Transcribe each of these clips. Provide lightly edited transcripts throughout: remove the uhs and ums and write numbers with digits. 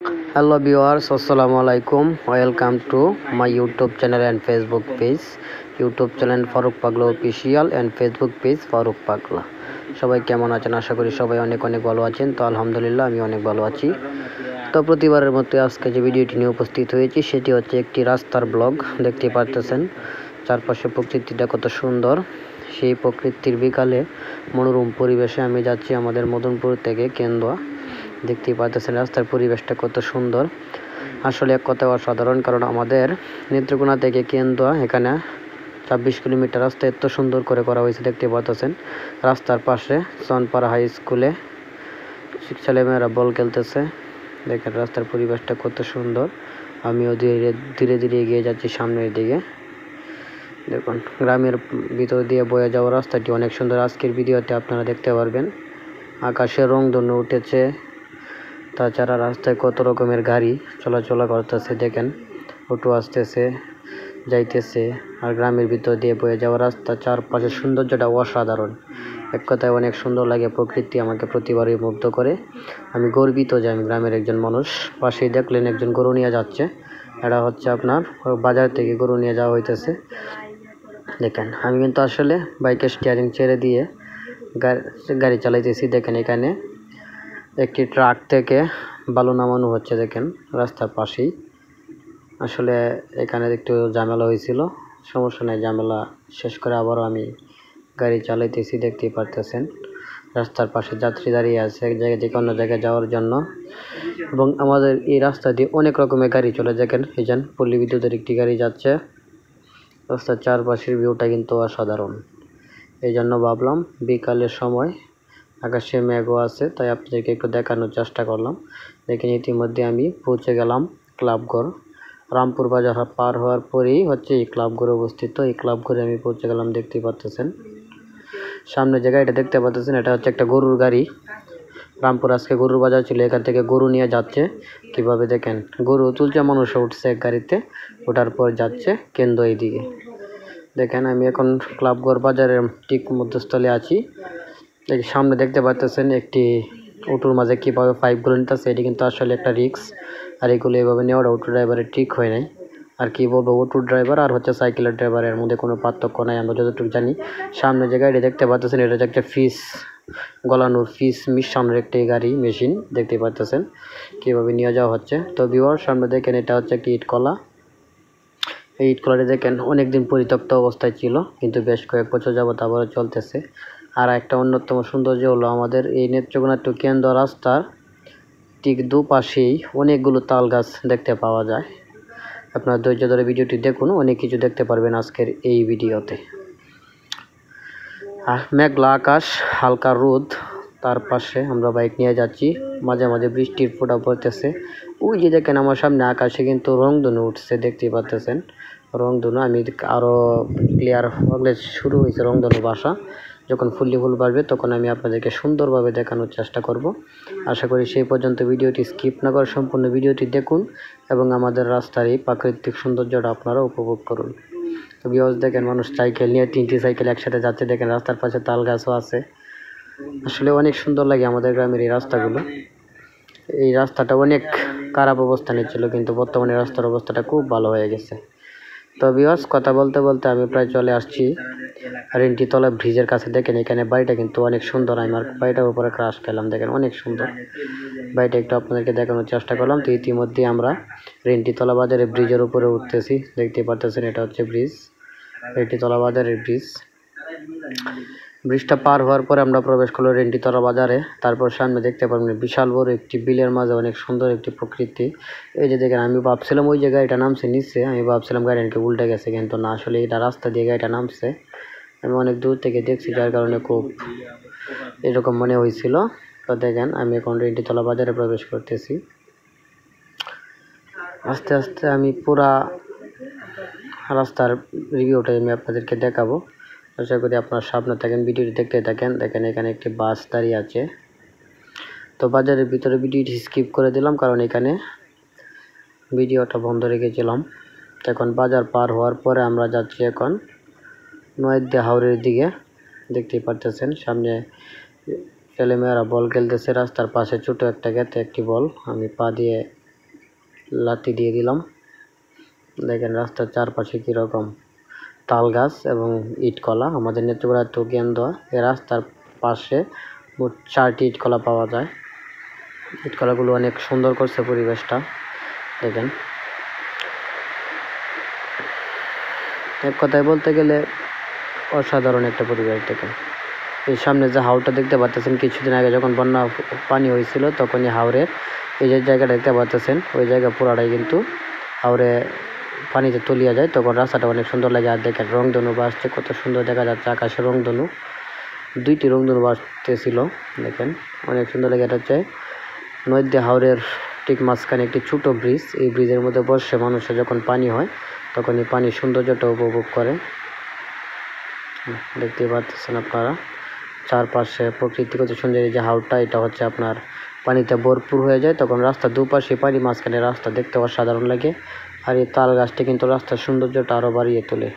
Hello viewers, assalamu alaikum. Welcome to my YouTube channel and Facebook page. YouTube channel Faruk Pagla official and Facebook page Faruk Pagla. সবাই কেমন আছেন? আশা করি সবাই অনেক ভালো আছেন। তো আলহামদুলিল্লাহ আমি অনেক ভালো আছি। তো প্রতিবারের মতো আজকে যে ভিডিওটি নিয়ে উপস্থিত হয়েছি সেটি হচ্ছে একটি রাস্তার ব্লগ। দেখতে পারতেছেন চারপাশে প্রকৃতিটা কত সুন্দর। সেই প্রকৃতির বিকালে মনোরম পরিবেশে আমি যাচ্ছি আমাদের মদনপুর থেকে কেন্দুয়া। দেখতেই পাচ্ছেন রাস্তার পরিবেশটা কত সুন্দর, আসলে এক কথায় অসাধারণ। কারণ আমাদের নেত্রকোনা থেকে কেন্দুয়া এখানে 26 কিলোমিটার রাস্তা এত সুন্দর করে করা হয়েছে। দেখতে পাচ্ছেন রাস্তার পাশে সনপাড়া হাই স্কুলে ছেলেমেয়েরা বল খেলতেছে। দেখেন রাস্তার পরিবেশটা কত সুন্দর। আমিও ধীরে ধীরে এগিয়ে যাচ্ছি সামনের দিকে। দেখুন গ্রামের ভিতর দিয়ে বয়ে যাওয়া রাস্তাটি অনেক সুন্দর। আজকের ভিডিওতে আপনারা দেখতে পারবেন আকাশে রংধনু উঠেছে, তাছাড়া রাস্তায় কত রকমের গাড়ি চলাচল করতেছে। দেখেন অটো আসতেছে যাইতেছে, আর গ্রামের ভিতর দিয়ে বয়ে যাওয়া রাস্তা চারপাশের সৌন্দর্যটা অসাধারণ। এক কথায় অনেক সুন্দর লাগে। প্রকৃতি আমাকে প্রতিবারই মুগ্ধ করে। আমি গর্বিত যে আমি গ্রামের একজন মানুষ। পাশেই দেখলেন একজন গরু নিয়ে যাচ্ছে, এটা হচ্ছে আপনার বাজার থেকে গরু নিয়ে যাওয়া হইতেছে। দেখেন আমি কিন্তু আসলে বাইকের স্টিয়ারিং ছেড়ে দিয়ে গাড়ি চালাইতেছি। দেখেন এখানে একটি ট্রাক থেকে বালু নামানো হচ্ছে। দেখেন রাস্তার পাশেই। আসলে এখানে একটু ঝামেলা হয়েছিল, সমস্যা নেই, ঝামেলা শেষ করে আবারও আমি গাড়ি চালাইতেছি। দেখতেই পারতেছেন রাস্তার পাশে যাত্রী দাঁড়িয়ে আছে এক জায়গা থেকে অন্য জায়গায় যাওয়ার জন্য। এবং আমাদের এই রাস্তা দিয়ে অনেক রকমের গাড়ি চলে। দেখেন এই যে পল্লী বিদ্যুতের একটি গাড়ি যাচ্ছে। রাস্তার চারপাশের ভিউটা কিন্তু অসাধারণ। এই জন্য ভাবলাম বিকালের সময় আকাশে মেঘও আছে, তাই আপনাদেরকে একটু দেখানোর চেষ্টা করলাম। দেখেন ইতিমধ্যে আমি পৌঁছে গেলাম ক্লাবঘর। রামপুর বাজার পার হওয়ার পরেই হচ্ছে এই ক্লাবঘর অবস্থিত। এই ক্লাবঘরে আমি পৌঁছে গেলাম। দেখতে পাচ্ছেন সামনে যে গাড়িটা দেখতে পাচ্ছেন এটা হচ্ছে একটা গরুর গাড়ি। রামপুর আজকে গরুর বাজার ছিল, এখান থেকে গরু নিয়ে যাচ্ছে। কিভাবে দেখেন গরু তুলছে, মানুষ উঠছে এক গাড়িতে, ওঠার পর যাচ্ছে কেন্দ্র এইদিকে। দেখেন আমি এখন ক্লাবঘর বাজারের ঠিক মধ্যস্থলে আছি। এই সামনে দেখতে পাচ্ছেন একটি অটোর মাঝে কীভাবে পাইপগুলো নিতেছে। এটি কিন্তু আসলে একটা রিক্স, আর এগুলো এভাবে নেওয়াটা অটো ড্রাইভারের ঠিক হয় নাই। আর কি বলবো, অটো ড্রাইভার আর হচ্ছে সাইকেলের ড্রাইভারের মধ্যে কোনো পার্থক্য নাই আমরা যতটুকু জানি। সামনে যে গাড়ি দেখতে পাচ্ছেন এটা হচ্ছে একটা ফিস গলানোর, ফিস মিশানোর একটি গাড়ি মেশিন। দেখতে পাচ্ছেন কীভাবে নিয়ে যাওয়া হচ্ছে। তো ভিউয়ার সামনে দেখেন এটা হচ্ছে একটি ইটকলা। এই ইটকলাটি দেখেন অনেকদিন পরিত্যক্ত অবস্থায় ছিল, কিন্তু বেশ কয়েক বছর যাবত আবারও চলতেছে। আর একটা অন্যতম সৌন্দর্য হলো আমাদের এই নেত্রকোনা টু কেন্দুয়া রাস্তার ঠিক দুপাশেই অনেকগুলো তাল গাছ দেখতে পাওয়া যায়। আপনারা ধৈর্য ধরে ভিডিওটি দেখুন, অনেক কিছু দেখতে পারবেন আজকের এই ভিডিওতে। আর মেঘলা আকাশ, হালকা রোদ, তার পাশে আমরা বাইক নিয়ে যাচ্ছি। মাঝে মাঝে বৃষ্টির ফোঁটা পড়তেছে। ওই যে দেখেন আমার সামনে আকাশে কিন্তু রংধনু উঠছে। দেখতেই পাচ্ছেন রংধনু। আমি আরও ক্লিয়ার হলে শুরু হয়েছে রংধনু বাসা। যখন ফুল বাড়বে তখন আমি আপনাদেরকে সুন্দরভাবে দেখানোর চেষ্টা করব। আশা করি সেই পর্যন্ত ভিডিওটি স্কিপ না করে সম্পূর্ণ ভিডিওটি দেখুন এবং আমাদের রাস্তার এই প্রাকৃতিক সৌন্দর্যটা আপনারা উপভোগ করুন। তো ভিউয়ার্স দেখেন মানুষ সাইকেল নিয়ে 3টি সাইকেল একসাথে যাচ্ছে। দেখেন রাস্তার পাশে তাল গাছও আছে। আসলে অনেক সুন্দর লাগে আমাদের গ্রামের এই রাস্তাগুলো। এই রাস্তাটা অনেক খারাপ অবস্থানে ছিল, কিন্তু বর্তমানে রাস্তার অবস্থাটা খুব ভালো হয়ে গেছে। তো ভিউয়ার্স কথা বলতে বলতে আমি প্রায় চলে আসছি রেন্টিতলা ব্রিজের কাছে। দেখেন এখানে বাড়িটা কিন্তু অনেক সুন্দর। আমি আর বাড়িটার উপরে ক্রাশ খেলাম। দেখেন অনেক সুন্দর বাড়িটা, একটু আপনাদেরকে দেখানোর চেষ্টা করলাম। তো ইতিমধ্যে আমরা রেন্টিতলা বাজারে ব্রিজের উপরে উঠতেছি। দেখতে পারতেছেন এটা হচ্ছে ব্রিজ, রেন্টিতলা বাজারের ব্রিজ। ব্রিজটা পার হওয়ার পরে আমরা প্রবেশ করলো রেন্টিতলা বাজারে। তারপর সামনে দেখতে পারবেন বিশাল বড় একটি বিলের মাঝে অনেক সুন্দর একটি প্রকৃতি। এই যে দেখেন আমি ভাবছিলাম ওই যে গাড়িটা নামছে নিচে, আমি ভাবছিলাম গাড়িটাকে উল্টে গেছে, কিন্তু না, আসলে এটা রাস্তা দিয়ে গাড়িটা নামছে। আমি অনেক দূর থেকে দেখছি, যার কারণে খুব এরকম মনে হয়েছিল। তো দেখেন আমি এখন রেন্টিতলা বাজারে প্রবেশ করতেছি। আস্তে আস্তে আমি পুরা রাস্তার রিভিউটা আমি আপনাদেরকে দেখাবো। আশা করি আপনারা সামনে থাকেন, ভিডিওটি দেখতে থাকেন। দেখেন এখানে একটি বাস দাঁড়িয়ে আছে। তো বাজারের ভিতরে ভিডিওটি স্কিপ করে দিলাম, কারণ এখানে ভিডিওটা বন্ধ রেখেছিলাম। এখন বাজার পার হওয়ার পরে আমরা যাচ্ছি এখন নয়দিয়া হাওরের দিকে। দেখতেই পারতেছেন সামনে ছেলেমেয়েরা বল খেলতেছে। রাস্তার পাশে ছোট একটা গেতে একটি বল আমি পা দিয়ে লাথি দিয়ে দিলাম। দেখেন রাস্তার চারপাশে কীরকম তাল গাছ এবং ইটকলা। আমাদের নেত্রকোনা তো কেন্দ্র, এই রাস্তার পাশে মোট 4টি ইটকলা পাওয়া যায়। ইটকলাগুলো অনেক সুন্দর করছে পরিবেশটা, দেখেন। এক কথায় বলতে গেলে অসাধারণ একটা পরিবেশ। দেখেন এই সামনে যে হাওরটা দেখতে পাচ্ছেন, কিছুদিন আগে যখন বন্যা পানি হয়েছিল তখন এই হাওরের এই যে জায়গাটা দেখতে পাচ্ছেন, ওই জায়গা পুরাটাই কিন্তু হাওরে পানিতে তলিয়ে যায়, তখন রাস্তাটা অনেক সুন্দর লাগে। আর দেখেন রংধনু ভাসছে, কত সুন্দর দেখা যাচ্ছে আকাশে রংধনু, 2টি রংধনু ভাসতেছিল, দেখেন অনেক সুন্দর লাগে। এটা হচ্ছে নদী হাওরের ঠিক মাঝখানে একটি ছোট ব্রিজ। এই ব্রিজের মধ্যে বসে মানুষের যখন পানি হয় তখন এই পানির সৌন্দর্যটা উপভোগ করে। দেখতে পাচ্ছেন আপনারা চারপাশে প্রকৃতিগত সুন্দর। যে হাওরটা এটা হচ্ছে আপনার পানিতে ভরপুর হয়ে যায়, তখন রাস্তার দুপাশে পানি, মাঝখানে রাস্তা দেখতে অসাধারণ লাগে। আর এই তাল গাছটি কিন্তু রাস্তার সৌন্দর্যটা আরও বাড়িয়ে তোলে।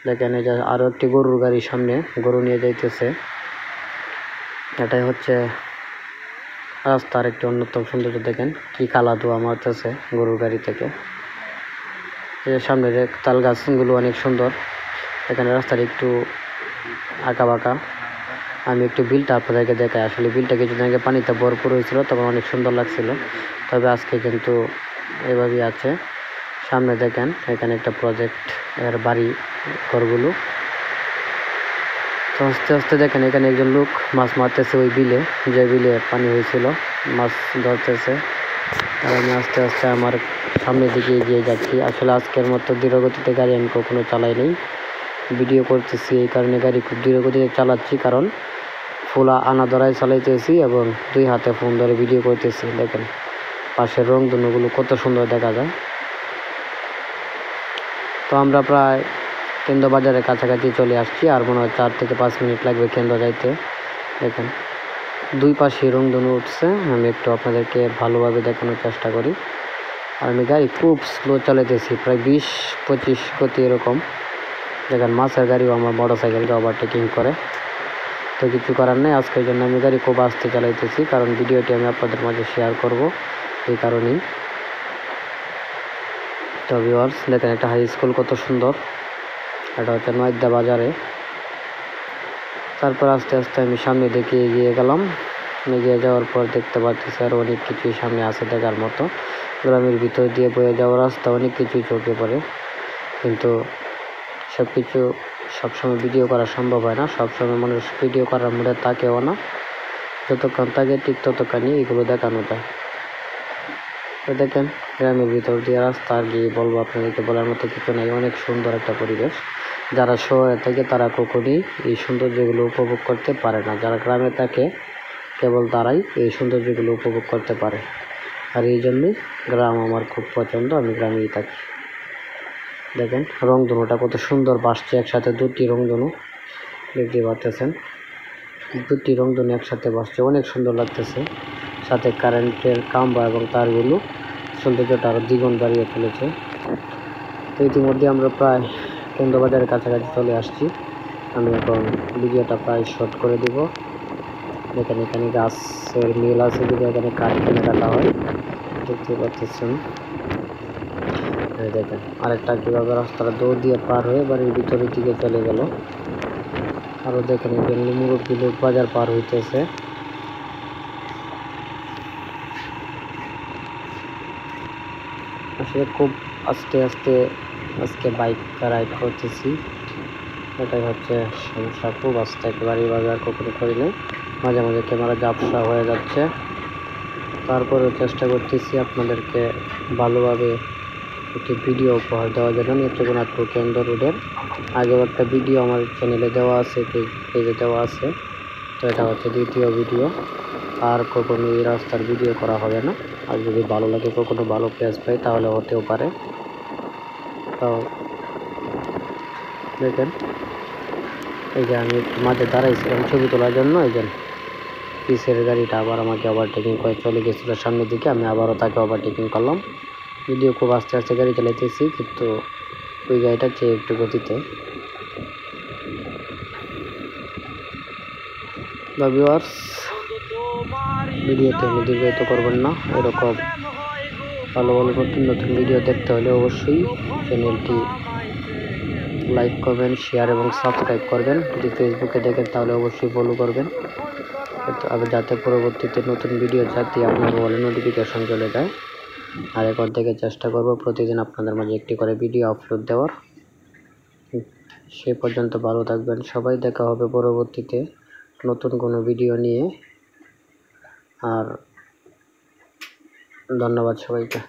দেখেন এই যে আরও একটি গরুর গাড়ি সামনে গরু নিয়ে যাইতেছে। এটাই হচ্ছে রাস্তার একটি অন্যতম সৌন্দর্য। দেখেন কি কালা ধোয়া মারতেছে গরুর গাড়ি থেকে। সামনের তাল গাছগুলো অনেক সুন্দর। এখানে রাস্তার একটু আঁকা বাঁকা। আমি একটু বিলটা আপনাদেরকে দেখাই। আসলে বিলটা কিছুদিন আগে পানিতে ভরপুর হয়েছিল, তখন অনেক সুন্দর লাগছিল, তবে আজকে কিন্তু এভাবেই আছে। সামনে দেখেন এখানে একটা প্রজেক্ট এর বাড়ি ঘরগুলো। তো আস্তে আস্তে দেখেন এখানে একজন লোক মাছ মারতেছে ওই বিলে, যে বিলে পানি হয়েছিল, মাছ ধরতেছে। আর আমি আস্তে আস্তে আমার সামনের দিকে এগিয়ে যাচ্ছি। আসলে আজকের মতো ধীরগতিতে গাড়ি আমি কখনো চালাই নাই, ভিডিও করতেছি এই কারণে গাড়ি খুব ধীরগতিতে চালাচ্ছি, কারণ ফুলা আনাদরায় চালাইতেছি এবং 2 হাতে ফোন ধরে ভিডিও করতেছি। দেখেন পাশের রংধনুগুলো কত সুন্দর দেখা যায়। তো আমরা প্রায় কেন্দ্র বাজারের কাছাকাছি চলে আসছি, আর মনে হয় 4 থেকে 5 মিনিট লাগবে কেন্দ্র যাইতে। দেখেন 2 পাশে রংধনু উঠছে। আমি একটু আপনাদেরকে ভালোভাবে দেখানোর চেষ্টা করি। আর আমি গাড়ি খুব স্লো চালাইতেছি, প্রায় 20-25 গতি এরকম। দেখেন মাছের গাড়িও আমার মোটরসাইকেলকে ওভারটেকিং করে। তো কিছু করার নেই, আজকের জন্য আমি গাড়ি খুব আস্তে চালাইতেছি, কারণ ভিডিওটি আমি আপনাদের মাঝে শেয়ার করব এই কারণেই। তো ভিউয়ার্স দেখেন একটা হাই স্কুল কত সুন্দর, এটা হচ্ছে নয়দা বাজারে। তারপর আস্তে আস্তে আমি সামনে দিকে এগিয়ে গেলাম। এগিয়ে যাওয়ার পর দেখতে পাচ্ছি আর অনেক কিছুই সামনে আছে দেখার মতো। গ্রামের ভিতর দিয়ে বয়ে যাওয়ার রাস্তা, অনেক কিছুই চোখে পড়ে, কিন্তু সব কিছু সবসময় ভিডিও করা সম্ভব হয় না। সবসময় মানুষ ভিডিও করার মুডে থাকেও না, যতক্ষণ থাকে ঠিক ততক্ষণই এগুলো দেখানো যায়। তো দেখেন গ্রামের ভিতর দিয়ে রাস্তা, আর গিয়ে বলবো আপনাদেরকে, বলার মতো কিছু নেই, অনেক সুন্দর একটা পরিবেশ। যারা শহরে থাকে তারা কখনই এই সৌন্দর্যগুলো উপভোগ করতে পারে না, যারা গ্রামে থাকে কেবল তারাই এই সৌন্দর্যগুলো উপভোগ করতে পারে। আর এই জন্যই গ্রাম আমার খুব পছন্দ, আমি গ্রামেই থাকি। দেখেন রংধনুটা কত সুন্দর ভাসছে একসাথে, 2টি রংধনু দেখতে পাচ্ছেন, 2টি রংধনু একসাথে ভাসছে, অনেক সুন্দর লাগতেছে। সাথে কারেন্টের খাম্বা এবং তারগুলো সৌন্দর্যটা আরও দ্বিগুণ বাড়িয়ে ফেলেছে। তো ইতিমধ্যে আমরা প্রায় কেন্দ্রবাজারের কাছাকাছি চলে আসছি। আমি এখন ভিডিওটা প্রায় শর্ট করে দিব। দেখেন এখানে গাছের মিল আছে, যদি এখানে কাঠ কিনে কাটা হয়, দেখতে পাচ্ছেন। দেখেন আরেকটা কীভাবে রাস্তাটা দৌড় দিয়ে পার হয়ে বাড়ির ভিতরের দিকে চলে গেল। আরও দেখেন একজন মুরব্বী লোক বাজার পার হইতেছে। আসলে খুব আস্তে আস্তে আজকে বাইক রাইড করতেছি, এটাই হচ্ছে সমস্যা। খুব আস্তে, একেবারেই বাজার কখনো করি নাই, মাঝে মাঝে ক্যামেরা ঝাপসা হয়ে যাচ্ছে। তারপরেও চেষ্টা করতেছি আপনাদেরকে ভালোভাবে একটি ভিডিও উপহার দেওয়ার জন্য। নেত্রকোনা টু কেন্দ্র রোডের আগেও একটা ভিডিও আমার চ্যানেলে দেওয়া আছে, পেজে দেওয়া আছে। তো এটা হচ্ছে 2য় ভিডিও। আর কখনো এই রাস্তার ভিডিও করা হবে না, আর যদি ভালো লাগে, কখনো ভালো পেজ পাই তাহলে হতেও পারে। তো দেখেন এই যে আমি একটু মাঝে দাঁড়াইছিলাম ছবি তোলার জন্য, এই যে পিসের গাড়িটা আবার আমাকে ওভারটেকিং করে চলে গেছিলো সামনের দিকে, আমি আবারও তাকে ওভারটেকিং করলাম। যদিও খুব আস্তে আস্তে গাড়ি চালাইতেছি, কিন্তু ওই গাড়িটার চেয়ে একটু গতিতে। ভিউয়ার্স ভিডিওতে আমি দীর্ঘায়িত করবেন না, এরকম ভালো ভালো নতুন নতুন ভিডিও দেখতে হলে অবশ্যই চ্যানেলটি লাইক করবেন, শেয়ার এবং সাবস্ক্রাইব করবেন। যদি ফেসবুকে দেখেন তাহলে অবশ্যই ফলো করবেন, যাতে পরবর্তীতে নতুন ভিডিও যাতে আপনার মোবাইলে নোটিফিকেশন চলে যায়। আর এখন থেকে চেষ্টা করব প্রতিদিন আপনাদের মাঝে একটি করে ভিডিও আপলোড দেওয়ার। সে পর্যন্ত ভালো থাকবেন সবাই, দেখা হবে পরবর্তীতে নতুন কোনো ভিডিও নিয়ে। আর ধন্যবাদ সবাইকে।